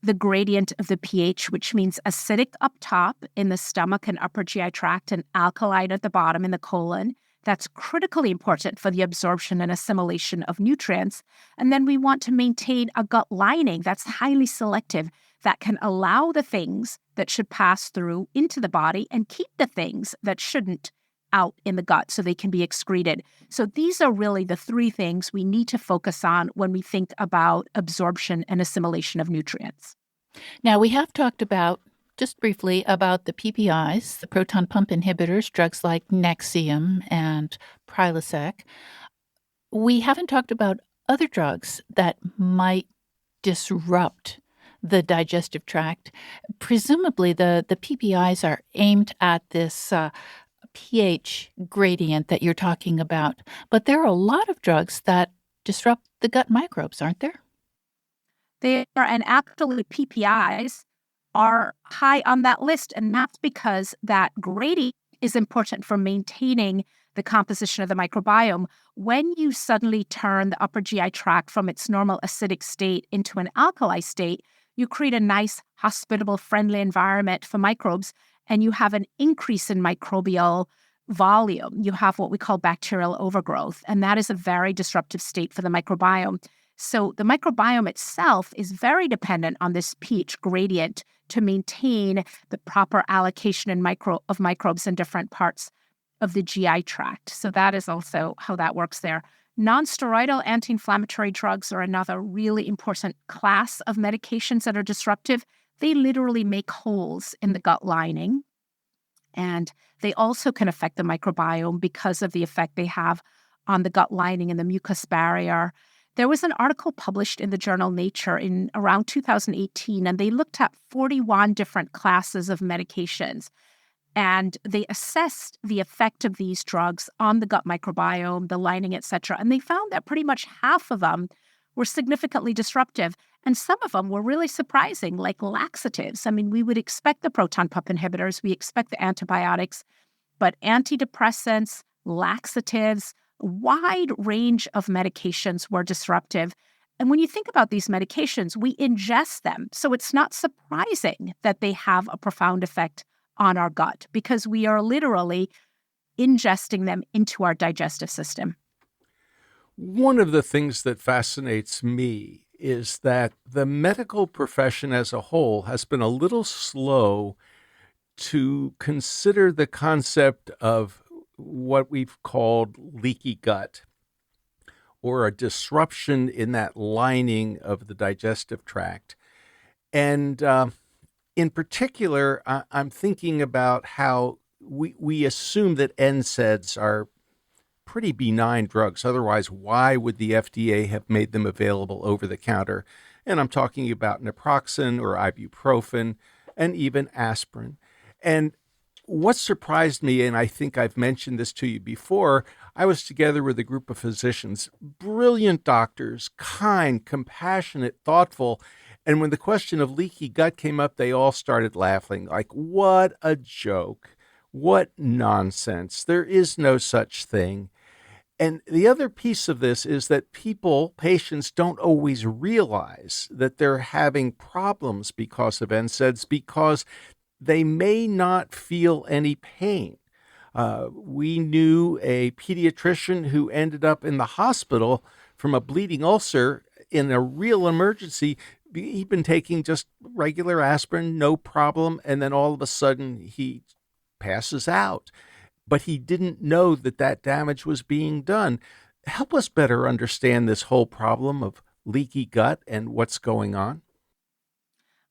the gradient of the pH, which means acidic up top in the stomach and upper GI tract and alkaline at the bottom in the colon. That's critically important for the absorption and assimilation of nutrients. And then we want to maintain a gut lining that's highly selective that can allow the things that should pass through into the body and keep the things that shouldn't out in the gut so they can be excreted. So these are really the 3 things we need to focus on when we think about absorption and assimilation of nutrients. Now, we have talked about, just briefly, about the PPIs, the proton pump inhibitors, drugs like Nexium and Prilosec. We haven't talked about other drugs that might disrupt the digestive tract. Presumably, the PPIs are aimed at this pH gradient that you're talking about. But there are a lot of drugs that disrupt the gut microbes, aren't there? They are, and actually PPIs are high on that list. And that's because that gradient is important for maintaining the composition of the microbiome. When you suddenly turn the upper GI tract from its normal acidic state into an alkali state, you create a nice, hospitable, friendly environment for microbes, and you have an increase in microbial volume, you have what we call bacterial overgrowth, and that is a very disruptive state for the microbiome. So the microbiome itself is very dependent on this pH gradient to maintain the proper allocation of microbes in different parts of the GI tract. So that is also how that works there. Non-steroidal anti-inflammatory drugs are another really important class of medications that are disruptive. They literally make holes in the gut lining. And they also can affect the microbiome because of the effect they have on the gut lining and the mucous barrier. There was an article published in the journal Nature in around 2018, and they looked at 41 different classes of medications. And they assessed the effect of these drugs on the gut microbiome, the lining, et cetera. And they found that pretty much half of them were significantly disruptive. And some of them were really surprising, like laxatives. I mean, we would expect the proton pump inhibitors, we expect the antibiotics, but antidepressants, laxatives, a wide range of medications were disruptive. And when you think about these medications, we ingest them. So it's not surprising that they have a profound effect on our gut because we are literally ingesting them into our digestive system. One of the things that fascinates me is that the medical profession as a whole has been a little slow to consider the concept of what we've called leaky gut, or a disruption in that lining of the digestive tract. And in particular, I'm thinking about how we assume that NSAIDs are pretty benign drugs. Otherwise, why would the FDA have made them available over the counter? And I'm talking about naproxen or ibuprofen and even aspirin. And what surprised me, and I think I've mentioned this to you before, I was together with a group of physicians, brilliant doctors, kind, compassionate, thoughtful. And when the question of leaky gut came up, they all started laughing, like, what a joke. What nonsense. There is no such thing. And the other piece of this is that patients don't always realize that they're having problems because of NSAIDs because they may not feel any pain. We knew a pediatrician who ended up in the hospital from a bleeding ulcer in a real emergency. He'd been taking just regular aspirin, no problem, and then all of a sudden he passes out. But he didn't know that damage was being done. Help us better understand this whole problem of leaky gut and what's going on.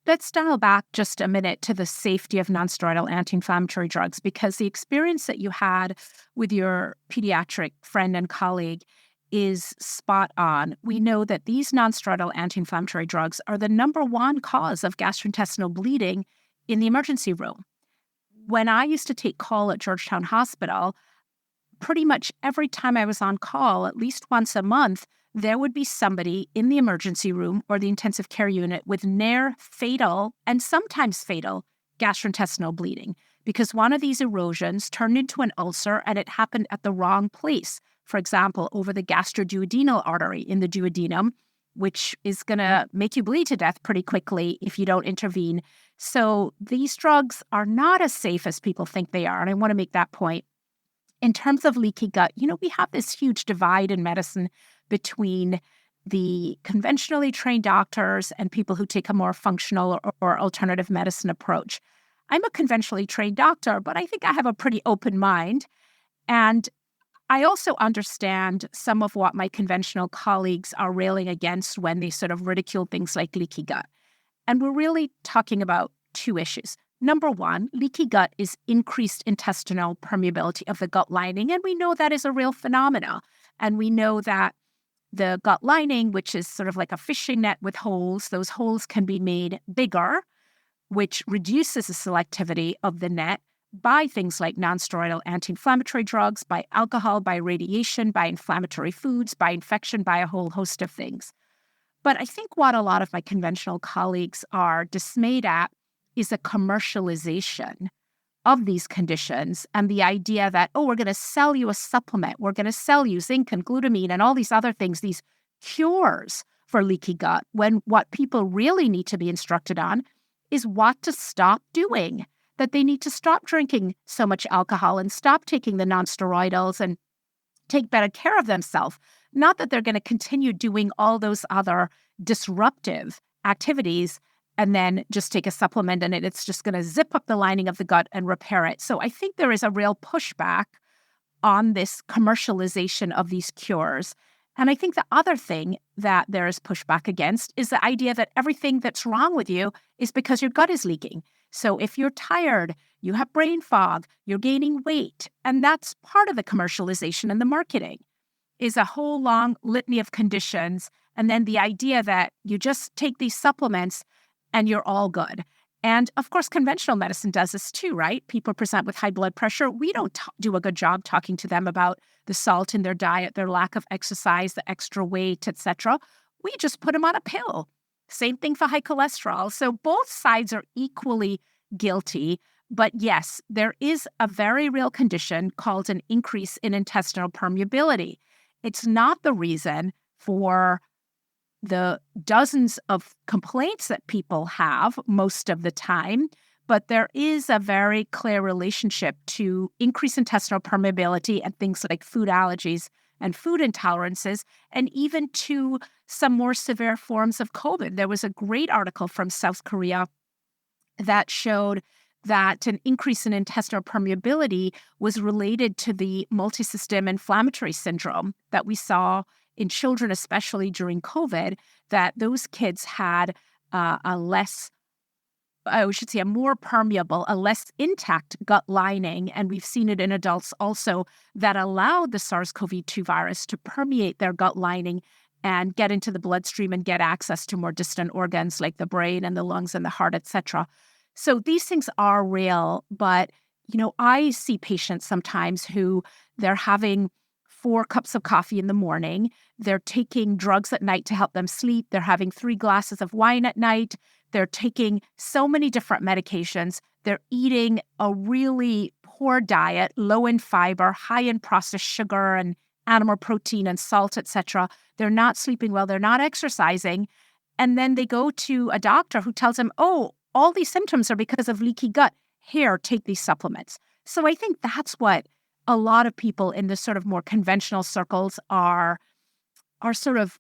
Let's dial back just a minute to the safety of nonsteroidal anti-inflammatory drugs, because the experience that you had with your pediatric friend and colleague is spot on. We know that these nonsteroidal anti-inflammatory drugs are the number one cause of gastrointestinal bleeding in the emergency room. When I used to take call at Georgetown Hospital, pretty much every time I was on call, at least once a month, there would be somebody in the emergency room or the intensive care unit with near fatal and sometimes fatal gastrointestinal bleeding because one of these erosions turned into an ulcer and it happened at the wrong place. For example, over the gastroduodenal artery in the duodenum, which is going to make you bleed to death pretty quickly if you don't intervene. So these drugs are not as safe as people think they are. And I want to make that point. In terms of leaky gut, we have this huge divide in medicine between the conventionally trained doctors and people who take a more functional or alternative medicine approach. I'm a conventionally trained doctor, but I think I have a pretty open mind. And I also understand some of what my conventional colleagues are railing against when they sort of ridicule things like leaky gut. And we're really talking about two issues. Number one, leaky gut is increased intestinal permeability of the gut lining, and we know that is a real phenomena. And we know that the gut lining, which is sort of like a fishing net with holes, those holes can be made bigger, which reduces the selectivity of the net by things like nonsteroidal anti-inflammatory drugs, by alcohol, by radiation, by inflammatory foods, by infection, by a whole host of things. But I think what a lot of my conventional colleagues are dismayed at is a commercialization of these conditions and the idea that, we're going to sell you a supplement, we're going to sell you zinc and glutamine and all these other things, these cures for leaky gut, when what people really need to be instructed on is what to stop doing. that they need to stop drinking so much alcohol and stop taking the nonsteroidals and take better care of themselves. Not that they're going to continue doing all those other disruptive activities and then just take a supplement and it's just going to zip up the lining of the gut and repair it. So I think there is a real pushback on this commercialization of these cures. And I think the other thing that there is pushback against is the idea that everything that's wrong with you is because your gut is leaking. So if you're tired, you have brain fog, you're gaining weight, and that's part of the commercialization and the marketing is a whole long litany of conditions. And then the idea that you just take these supplements and you're all good. And of course, conventional medicine does this too, right? People present with high blood pressure. We don't do a good job talking to them about the salt in their diet, their lack of exercise, the extra weight, etc. We just put them on a pill. Same thing for high cholesterol. So both sides are equally guilty. But yes, there is a very real condition called an increase in intestinal permeability. It's not the reason for the dozens of complaints that people have most of the time, but there is a very clear relationship to increased intestinal permeability and things like food allergies and food intolerances, and even to some more severe forms of COVID. There was a great article from South Korea that showed that an increase in intestinal permeability was related to the multisystem inflammatory syndrome that we saw in children, especially during COVID, that those kids had a more permeable, a less intact gut lining. And we've seen it in adults also that allowed the SARS-CoV-2 virus to permeate their gut lining and get into the bloodstream and get access to more distant organs like the brain and the lungs and the heart, etc. So these things are real, but, I see patients sometimes who they're having 4 cups of coffee in the morning. They're taking drugs at night to help them sleep. They're having 3 glasses of wine at night. They're taking so many different medications. They're eating a really poor diet, low in fiber, high in processed sugar and animal protein and salt, etc. They're not sleeping well. They're not exercising. And then they go to a doctor who tells them, oh, all these symptoms are because of leaky gut. Here, take these supplements. So I think that's what a lot of people in the sort of more conventional circles are sort of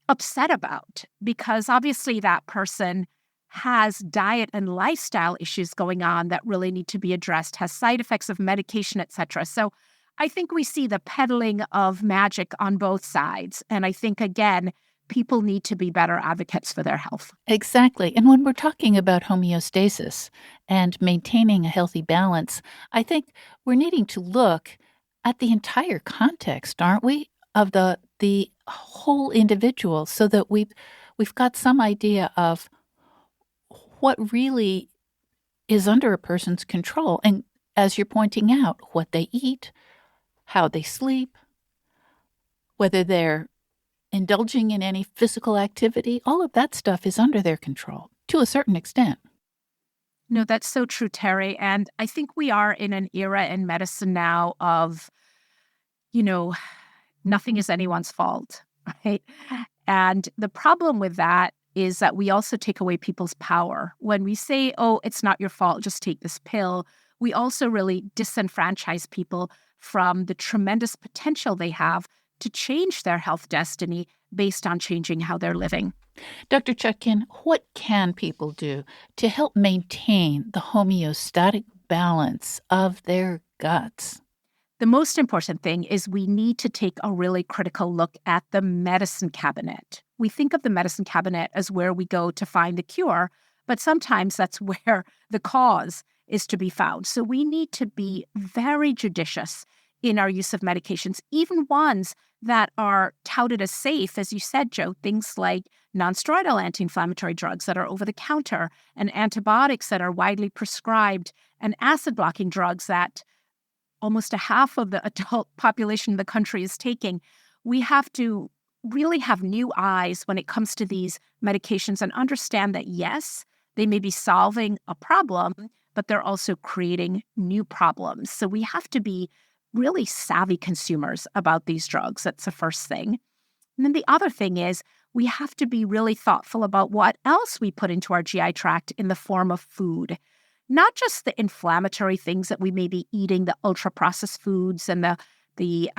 upset about, because obviously that person has diet and lifestyle issues going on that really need to be addressed, has side effects of medication, etc. So I think we see the peddling of magic on both sides. And I think, again, people need to be better advocates for their health. Exactly. And when we're talking about homeostasis and maintaining a healthy balance, I think we're needing to look at the entire context, aren't we, of the whole individual, so that we've got some idea of what really is under a person's control. And as you're pointing out, what they eat, how they sleep, whether they're indulging in any physical activity, all of that stuff is under their control to a certain extent. No, that's so true, Terry. And I think we are in an era in medicine now of, nothing is anyone's fault, right? And the problem with that is that we also take away people's power. When we say, oh, it's not your fault, just take this pill, we also really disenfranchise people from the tremendous potential they have to change their health destiny based on changing how they're living. Dr. Chutkin, what can people do to help maintain the homeostatic balance of their guts? The most important thing is we need to take a really critical look at the medicine cabinet. We think of the medicine cabinet as where we go to find the cure, but sometimes that's where the cause is to be found. So we need to be very judicious in our use of medications, even ones that are touted as safe, as you said, Joe, things like nonsteroidal anti-inflammatory drugs that are over-the-counter and antibiotics that are widely prescribed and acid-blocking drugs that almost a half of the adult population of the country is taking. We have to really have new eyes when it comes to these medications and understand that, yes, they may be solving a problem, but they're also creating new problems. So we have to be really savvy consumers about these drugs. That's the first thing. And then the other thing is we have to be really thoughtful about what else we put into our GI tract in the form of food. not just the inflammatory things that we may be eating, the ultra-processed foods and the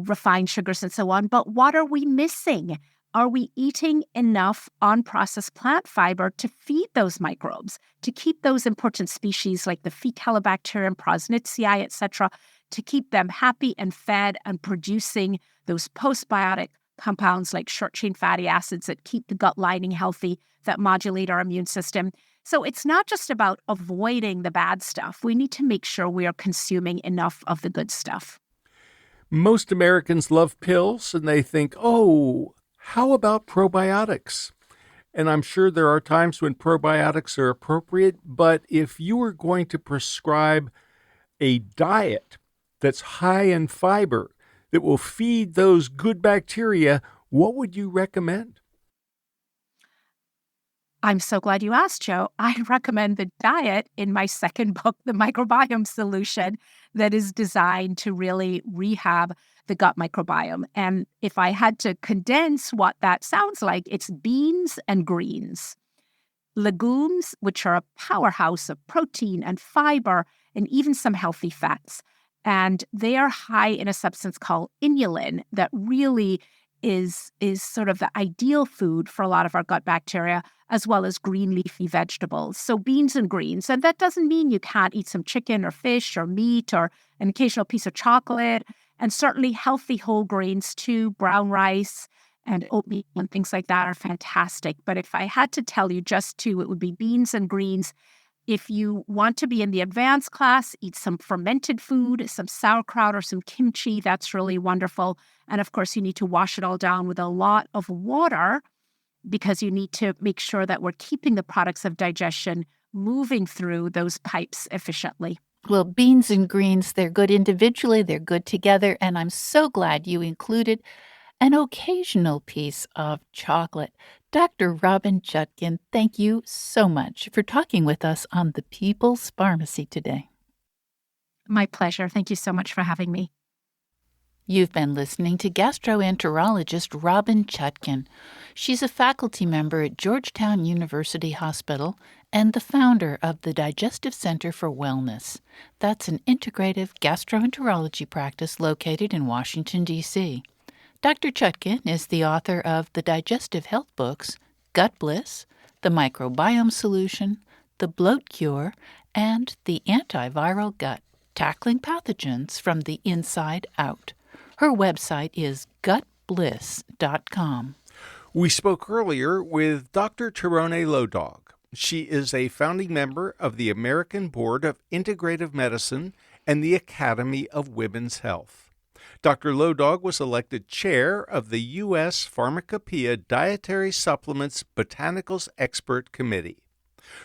refined sugars and so on, but what are we missing? Are we eating enough unprocessed plant fiber to feed those microbes, to keep those important species like the Faecalibacterium, Prosnitzii, etc., to keep them happy and fed and producing those postbiotic compounds like short-chain fatty acids that keep the gut lining healthy, that modulate our immune system? So it's not just about avoiding the bad stuff. We need to make sure we are consuming enough of the good stuff. Most Americans love pills, and they think, oh, how about probiotics? And I'm sure there are times when probiotics are appropriate, but if you were going to prescribe a diet that's high in fiber that will feed those good bacteria, what would you recommend? I'm so glad you asked, Joe. I recommend the diet in my second book, The Microbiome Solution, that is designed to really rehab the gut microbiome. And if I had to condense what that sounds like, it's beans and greens. Legumes, which are a powerhouse of protein and fiber and even some healthy fats. And they are high in a substance called inulin that really is sort of the ideal food for a lot of our gut bacteria, as well as green leafy vegetables. So beans and greens. And that doesn't mean you can't eat some chicken or fish or meat or an occasional piece of chocolate. And certainly healthy whole grains too, brown rice and oatmeal and things like that are fantastic. But if I had to tell you just two, it would be beans and greens. If you want to be in the advanced class, eat some fermented food, some sauerkraut or some kimchi. That's really wonderful. And of course, you need to wash it all down with a lot of water because you need to make sure that we're keeping the products of digestion moving through those pipes efficiently. Well, beans and greens, they're good individually, they're good together, and I'm so glad you included an occasional piece of chocolate. Dr. Robin Chutkan, thank you so much for talking with us on the People's Pharmacy today. My pleasure. Thank you so much for having me. You've been listening to gastroenterologist Robin Chutkan. She's a faculty member at Georgetown University Hospital and the founder of the Digestive Center for Wellness. That's an integrative gastroenterology practice located in Washington, D.C. Dr. Chutkan is the author of the digestive health books Gut Bliss, The Microbiome Solution, The Bloat Cure, and The Antiviral Gut, Tackling Pathogens from the Inside Out. Her website is gutbliss.com. We spoke earlier with Dr. Tirone Lodog. She is a founding member of the American Board of Integrative Medicine and the Academy of Women's Health. Dr. Lodog was elected chair of the U.S. Pharmacopoeia Dietary Supplements Botanicals Expert Committee.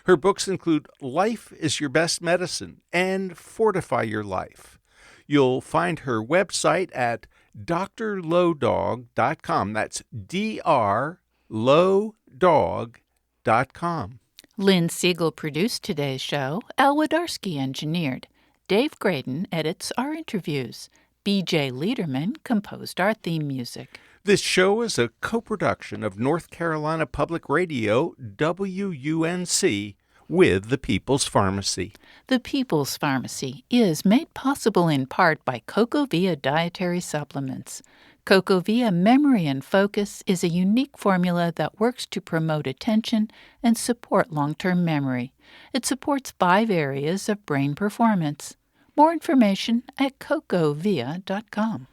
Her books include Life is Your Best Medicine and Fortify Your Life. You'll find her website at drlodog.com. That's drlodog.com. Lynn Siegel produced today's show. Al Wadarski engineered. Dave Graydon edits our interviews. B.J. Liederman composed our theme music. This show is a co-production of North Carolina Public Radio, WUNC, with the People's Pharmacy. The People's Pharmacy is made possible in part by CocoVia Dietary Supplements. CocoVia Memory and Focus is a unique formula that works to promote attention and support long-term memory. It supports 5 areas of brain performance. More information at cocovia.com.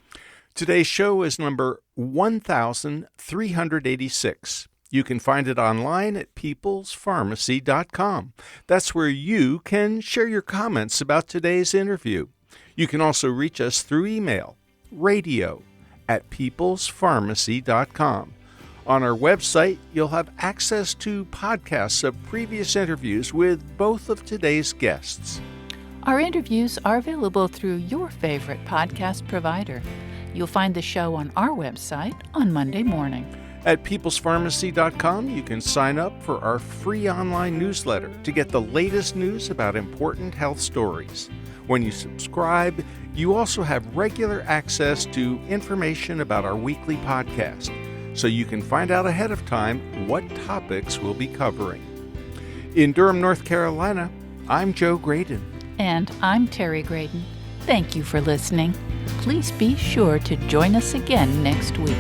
Today's show is number 1386. You can find it online at peoplespharmacy.com. That's where you can share your comments about today's interview. You can also reach us through email, radio@peoplespharmacy.com. On our website, you'll have access to podcasts of previous interviews with both of today's guests. Our interviews are available through your favorite podcast provider. You'll find the show on our website on Monday morning. At peoplespharmacy.com, you can sign up for our free online newsletter to get the latest news about important health stories. When you subscribe, you also have regular access to information about our weekly podcast, so you can find out ahead of time what topics we'll be covering. In Durham, North Carolina, I'm Joe Graydon. And I'm Terry Graydon. Thank you for listening. Please be sure to join us again next week.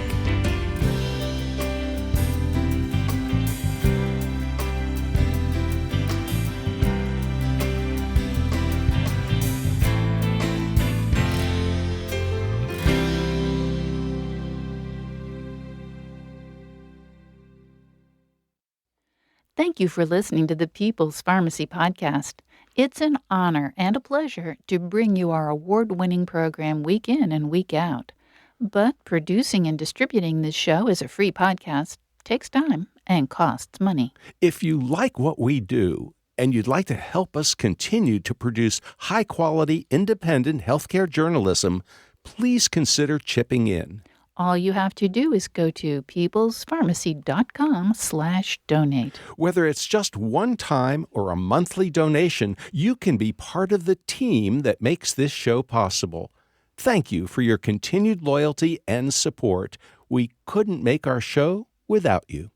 Thank you for listening to the People's Pharmacy Podcast. It's an honor and a pleasure to bring you our award-winning program week in and week out. But producing and distributing this show as a free podcast takes time and costs money. If you like what we do and you'd like to help us continue to produce high-quality, independent healthcare journalism, please consider chipping in. All you have to do is go to peoplespharmacy.com/donate. Whether it's just one time or a monthly donation, you can be part of the team that makes this show possible. Thank you for your continued loyalty and support. We couldn't make our show without you.